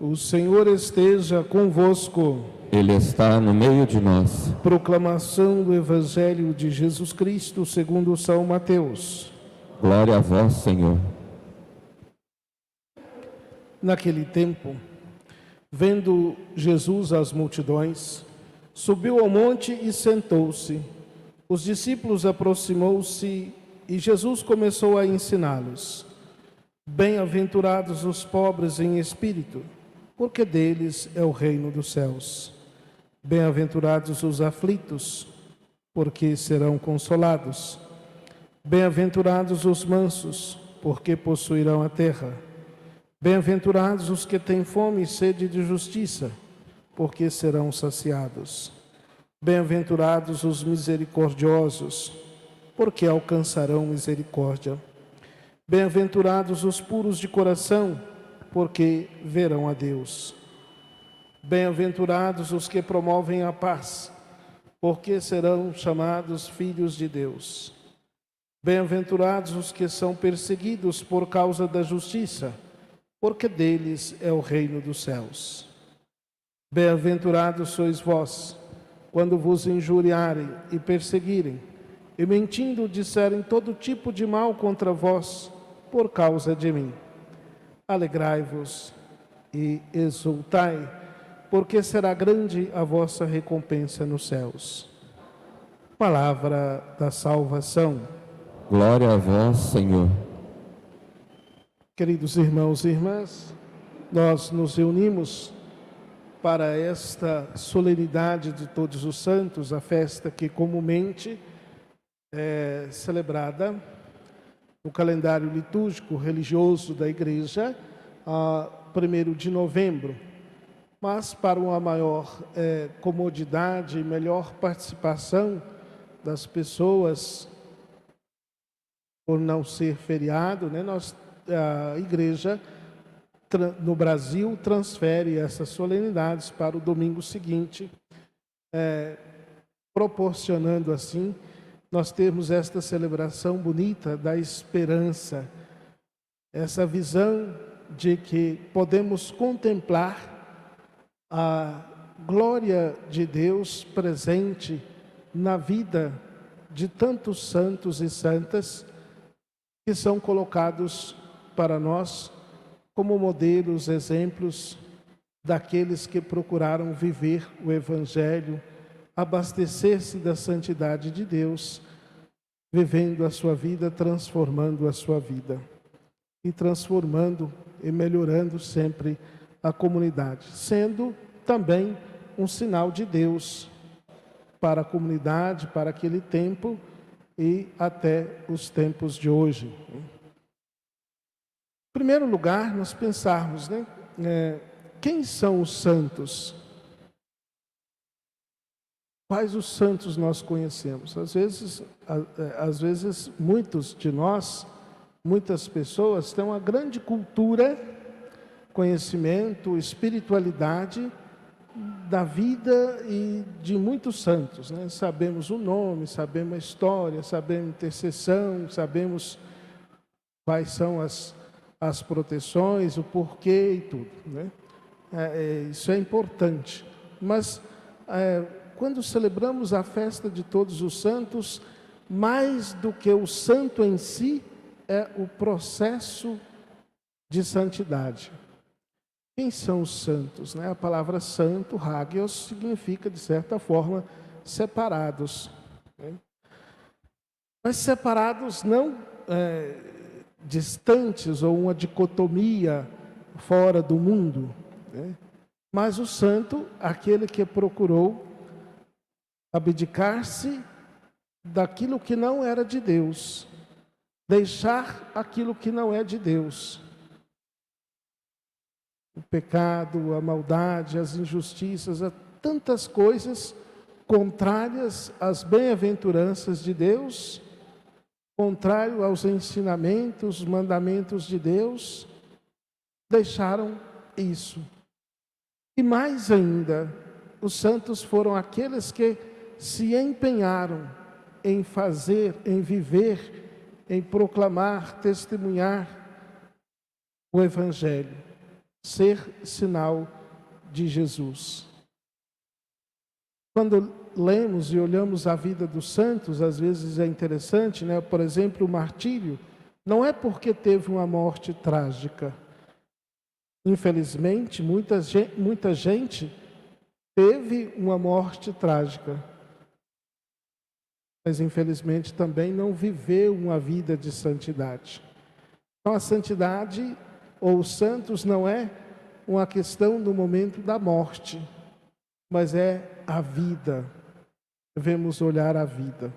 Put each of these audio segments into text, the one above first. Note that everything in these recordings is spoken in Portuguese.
O Senhor esteja convosco. Ele está no meio de nós. Proclamação do Evangelho de Jesus Cristo segundo São Mateus. Glória a vós, Senhor. Naquele tempo, vendo Jesus as multidões, subiu ao monte e sentou-se. Os discípulos aproximou-se e Jesus começou a ensiná-los. Bem-aventurados os pobres em espírito, porque deles é o reino dos céus. Bem-aventurados os aflitos, porque serão consolados. Bem-aventurados os mansos, porque possuirão a terra. Bem-aventurados os que têm fome e sede de justiça, porque serão saciados. Bem-aventurados os misericordiosos, porque alcançarão misericórdia. Bem-aventurados os puros de coração, porque verão a Deus. Bem-aventurados os que promovem a paz, porque serão chamados filhos de Deus. Bem-aventurados os que são perseguidos por causa da justiça, porque deles é o reino dos céus. Bem-aventurados sois vós, quando vos injuriarem e perseguirem, e mentindo disserem todo tipo de mal contra vós, por causa de mim. Alegrai-vos e exultai, porque será grande a vossa recompensa nos céus. Palavra da salvação. Glória a vós, Senhor. Queridos irmãos e irmãs, nós nos reunimos para esta solenidade de Todos os Santos, a festa que comumente é celebrada no calendário litúrgico religioso da Igreja, a 1º de novembro. Mas para uma maior comodidade e melhor participação das pessoas, por não ser feriado, né, a Igreja no Brasil transfere essas solenidades para o domingo seguinte, proporcionando assim nós termos esta celebração bonita da esperança, essa visão de que podemos contemplar a glória de Deus presente na vida de tantos santos e santas que são colocados para nós como modelos, exemplos daqueles que procuraram viver o Evangelho, abastecer-se da santidade de Deus, vivendo a sua vida, transformando a sua vida e transformando e melhorando sempre a comunidade, sendo também um sinal de Deus para a comunidade, para aquele tempo e até os tempos de hoje. Em primeiro lugar, nós pensarmos, né, quem são os santos? Quais os santos nós conhecemos? Às vezes muitos de nós, muitas pessoas têm uma grande cultura, conhecimento, espiritualidade da vida e de muitos santos, né? Sabemos o nome, sabemos a história, sabemos a intercessão, sabemos quais são as proteções, o porquê e tudo, né? Isso é importante. Mas quando celebramos a festa de Todos os Santos, mais do que o santo em si, é o processo de santidade. Quem são os santos, né? A palavra santo, hagios, significa, de certa forma, separados, né? Mas separados não distantes ou uma dicotomia fora do mundo, né? Mas o santo, aquele que procurou abdicar-se daquilo que não era de Deus, deixar aquilo que não é de Deus. O pecado, a maldade, as injustiças, tantas coisas contrárias às bem-aventuranças de Deus, contrário aos ensinamentos, mandamentos de Deus, deixaram isso. E mais ainda, os santos foram aqueles que se empenharam em fazer, em viver, em proclamar, testemunhar o Evangelho. ser sinal de Jesus. Quando lemos e olhamos a vida dos santos, às vezes é interessante, né? Por exemplo, o martírio não é porque teve uma morte trágica. Infelizmente, muita gente teve uma morte trágica, mas infelizmente também não viveu uma vida de santidade. Então a santidade ou os santos não é uma questão no momento da morte, mas é a vida. Devemos olhar a vida.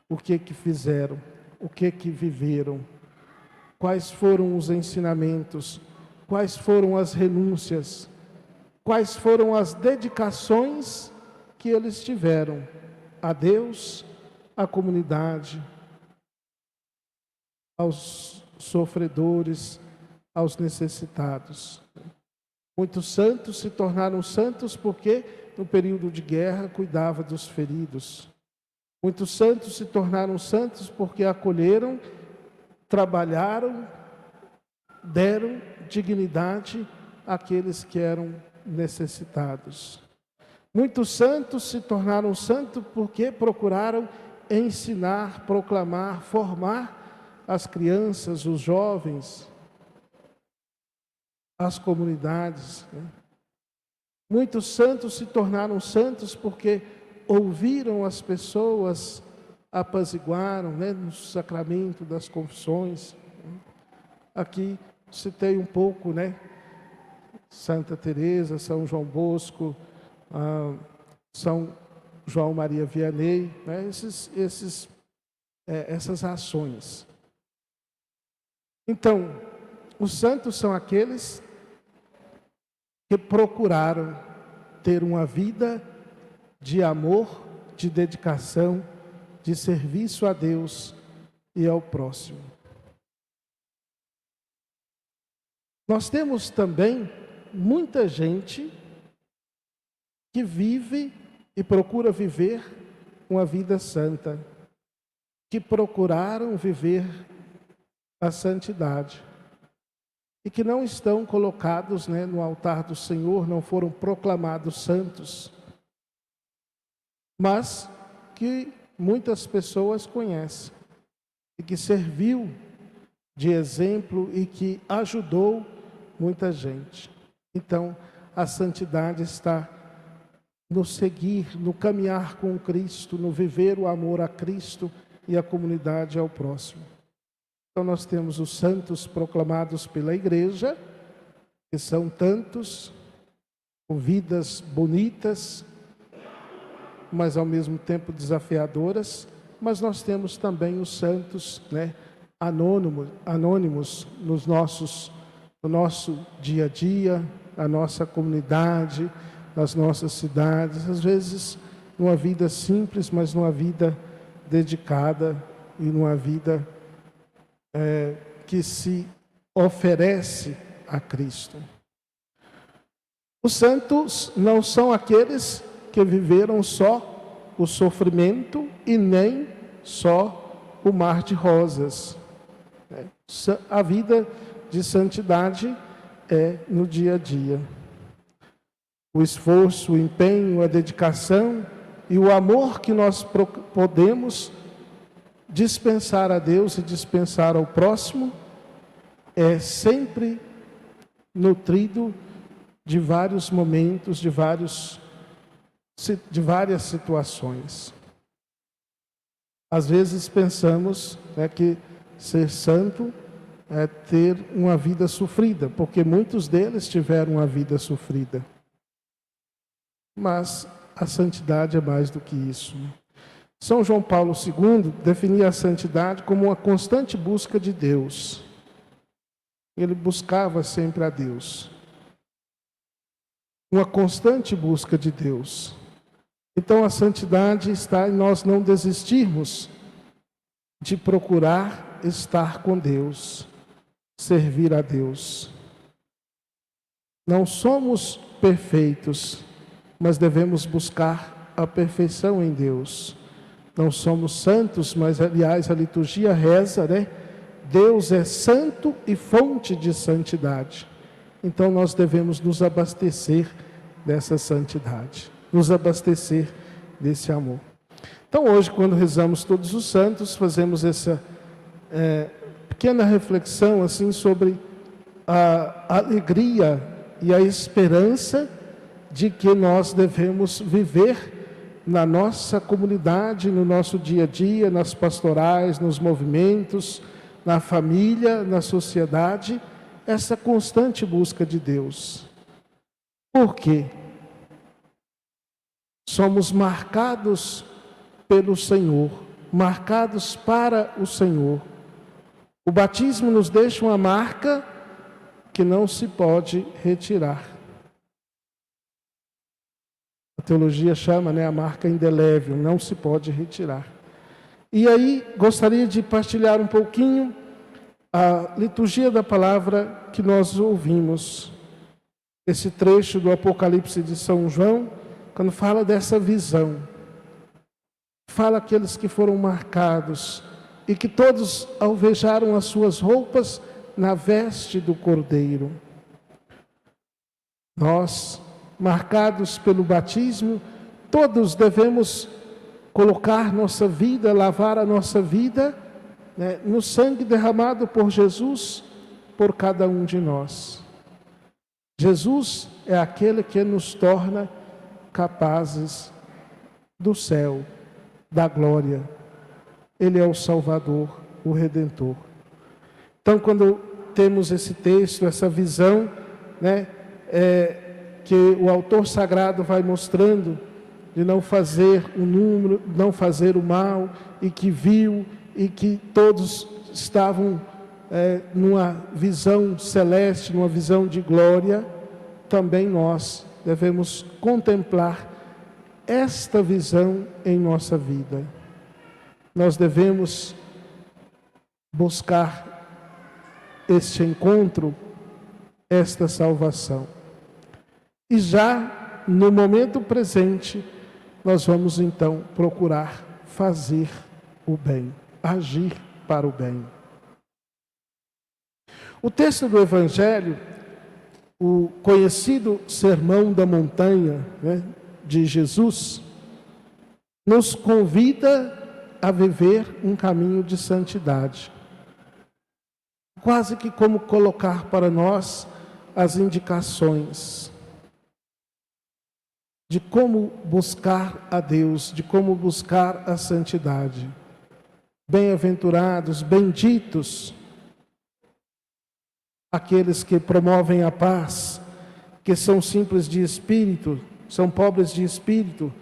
O que fizeram? O que viveram? Quais foram os ensinamentos? Quais foram as renúncias? Quais foram as dedicações que eles tiveram a Deus, à comunidade, aos sofredores, aos necessitados? Muitos santos se tornaram santos porque no período de guerra cuidava dos feridos. Muitos santos se tornaram santos porque acolheram, trabalharam, deram dignidade àqueles que eram necessitados. Muitos santos se tornaram santos porque procuraram ensinar, proclamar, formar as crianças, os jovens, as comunidades. Muitos santos se tornaram santos porque ouviram as pessoas, apaziguaram, no sacramento das confissões. Aqui citei um pouco, Santa Teresa, São João Bosco, São João Maria Vianney, essas ações. Então, os santos são aqueles que procuraram ter uma vida de amor, de dedicação, de serviço a Deus e ao próximo. Nós temos também muita gente que vive e procura viver uma vida santa, que procuraram viver a santidade e que não estão colocados no altar do Senhor, não foram proclamados santos, mas que muitas pessoas conhecem e que serviu de exemplo e que ajudou muita gente. Então, a santidade está no seguir, no caminhar com Cristo, no viver o amor a Cristo e a comunidade ao próximo. Então nós temos os santos proclamados pela Igreja, que são tantos, com vidas bonitas, mas ao mesmo tempo desafiadoras. Mas nós temos também os santos, anônimos no nosso dia a dia, na nossa comunidade, nas nossas cidades, às vezes numa vida simples, mas numa vida dedicada e numa vida que se oferece a Cristo. Os santos não são aqueles que viveram só o sofrimento e nem só o mar de rosas. A vida de santidade é no dia a dia. O esforço, o empenho, a dedicação e o amor que nós podemos dispensar a Deus e dispensar ao próximo é sempre nutrido de vários momentos, de várias situações. Às vezes pensamos que ser santo é ter uma vida sofrida, porque muitos deles tiveram uma vida sofrida. Mas a santidade é mais do que isso. São João Paulo II definia a santidade como uma constante busca de Deus. Ele buscava sempre a Deus. Uma constante busca de Deus. Então a santidade está em nós não desistirmos de procurar estar com Deus, servir a Deus. Não somos perfeitos, mas devemos buscar a perfeição em Deus. Não somos santos, mas aliás a liturgia reza, Deus é santo e fonte de santidade. Então nós devemos nos abastecer dessa santidade, nos abastecer desse amor. Então hoje, quando rezamos todos os santos, fazemos essa pequena reflexão assim sobre a alegria e a esperança de que nós devemos viver na nossa comunidade, no nosso dia a dia, nas pastorais, nos movimentos, na família, na sociedade, essa constante busca de Deus. Por quê? Somos marcados pelo Senhor, marcados para o Senhor. O batismo nos deixa uma marca que não se pode retirar. A teologia chama, a marca indelével, não se pode retirar. E aí, gostaria de partilhar um pouquinho a liturgia da palavra que nós ouvimos. Esse trecho do Apocalipse de São João, quando fala dessa visão. Fala aqueles que foram marcados e que todos alvejaram as suas roupas na veste do Cordeiro. Nós, marcados pelo batismo, todos devemos colocar nossa vida, lavar a nossa vida, no sangue derramado por Jesus, por cada um de nós. Jesus é aquele que nos torna capazes do céu, da glória. Ele é o Salvador, o Redentor. Então, quando temos esse texto, essa visão, que o autor sagrado vai mostrando, de não fazer o número, não fazer o mal, e que viu, e que todos estavam numa visão celeste, numa visão de glória, também nós devemos contemplar esta visão em nossa vida. Nós devemos buscar este encontro, esta salvação. E já no momento presente, nós vamos então procurar fazer o bem, agir para o bem. O texto do Evangelho, o conhecido Sermão da Montanha, de Jesus, nos convida a viver um caminho de santidade. Quase que como colocar para nós as indicações de como buscar a Deus, de como buscar a santidade. Bem-aventurados, benditos, aqueles que promovem a paz, que são simples de espírito, são pobres de espírito,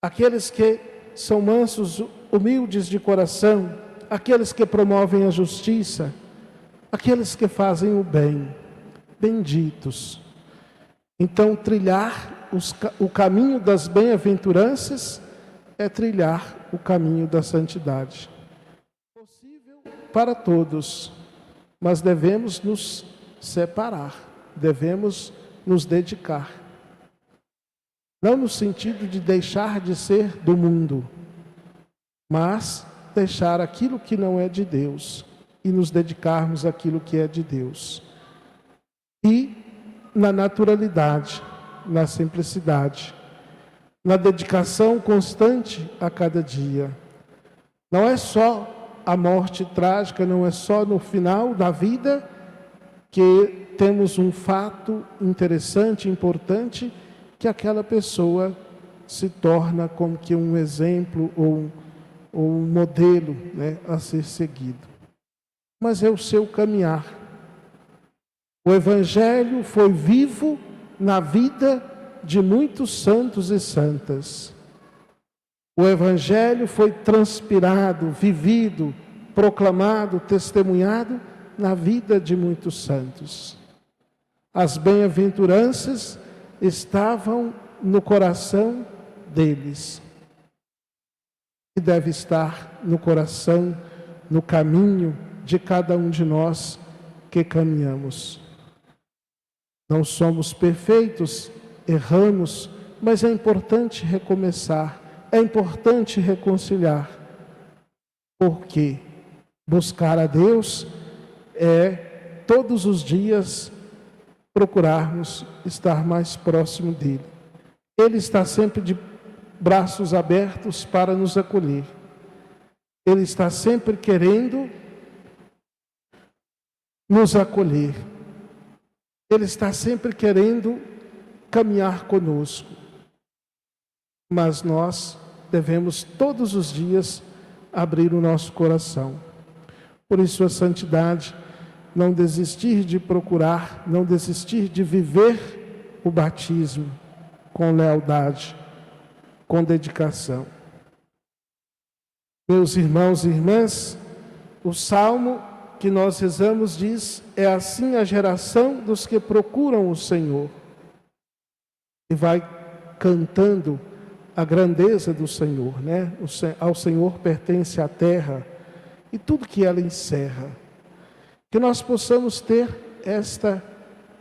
aqueles que são mansos, humildes de coração, aqueles que promovem a justiça, aqueles que fazem o bem, benditos. Então, trilhar o caminho das bem-aventuranças é trilhar o caminho da santidade. Possível para todos, mas devemos nos separar, devemos nos dedicar. Não no sentido de deixar de ser do mundo, mas deixar aquilo que não é de Deus e nos dedicarmos àquilo que é de Deus. E na naturalidade, na simplicidade, na dedicação constante a cada dia. Não é só a morte trágica, não é só no final da vida que temos um fato interessante, importante, que aquela pessoa se torna como que um exemplo ou um modelo, a ser seguido. Mas é o seu caminhar. O Evangelho foi vivo na vida de muitos santos e santas. O Evangelho foi transpirado, vivido, proclamado, testemunhado na vida de muitos santos. As bem-aventuranças estavam no coração deles. E deve estar no coração, no caminho de cada um de nós que caminhamos. Não somos perfeitos, erramos, mas é importante recomeçar, é importante reconciliar. Porque buscar a Deus é todos os dias procurarmos estar mais próximo dele. Ele está sempre de braços abertos para nos acolher. Ele está sempre querendo nos acolher. Ele está sempre querendo caminhar conosco. Mas nós devemos todos os dias abrir o nosso coração. Por isso a santidade, não desistir de procurar, não desistir de viver o batismo com lealdade, com dedicação. Meus irmãos e irmãs, o salmo que nós rezamos diz: é assim a geração dos que procuram o Senhor. E vai cantando a grandeza do Senhor, né? Ao Senhor pertence a terra e tudo que ela encerra. Que nós possamos ter esta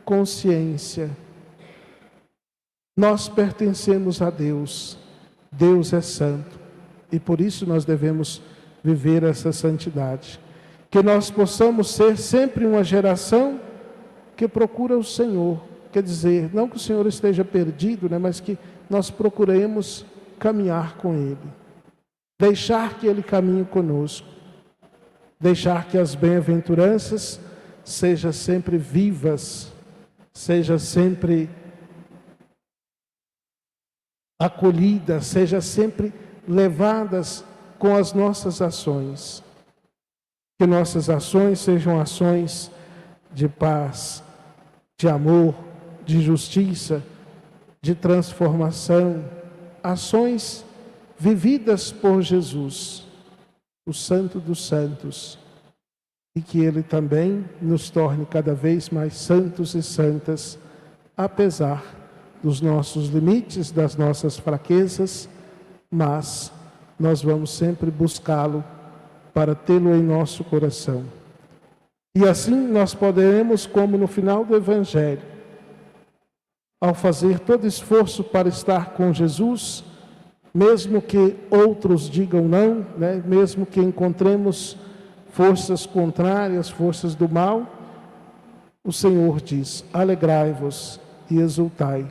consciência. Nós pertencemos a Deus. Deus é santo. E por isso nós devemos viver essa santidade. Que nós possamos ser sempre uma geração que procura o Senhor. Quer dizer, não que o Senhor esteja perdido, né, mas que nós procuremos caminhar com Ele. Deixar que Ele caminhe conosco. Deixar que as bem-aventuranças sejam sempre vivas, sejam sempre acolhidas, sejam sempre levadas com as nossas ações. Que nossas ações sejam ações de paz, de amor, de justiça, de transformação, ações vividas por Jesus, o Santo dos Santos, e que Ele também nos torne cada vez mais santos e santas, apesar dos nossos limites, das nossas fraquezas, mas nós vamos sempre buscá-lo para tê-lo em nosso coração. E assim nós poderemos, como no final do Evangelho, ao fazer todo esforço para estar com Jesus, mesmo que outros digam não, né? Mesmo que encontremos forças contrárias, forças do mal, o Senhor diz: alegrai-vos e exultai,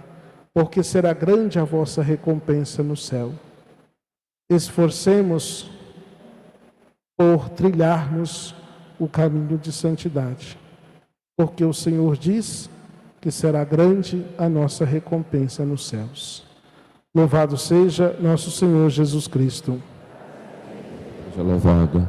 porque será grande a vossa recompensa no céu. Esforcemos por trilharmos o caminho de santidade, porque o Senhor diz que será grande a nossa recompensa nos céus. Louvado seja nosso Senhor Jesus Cristo. Seja louvado.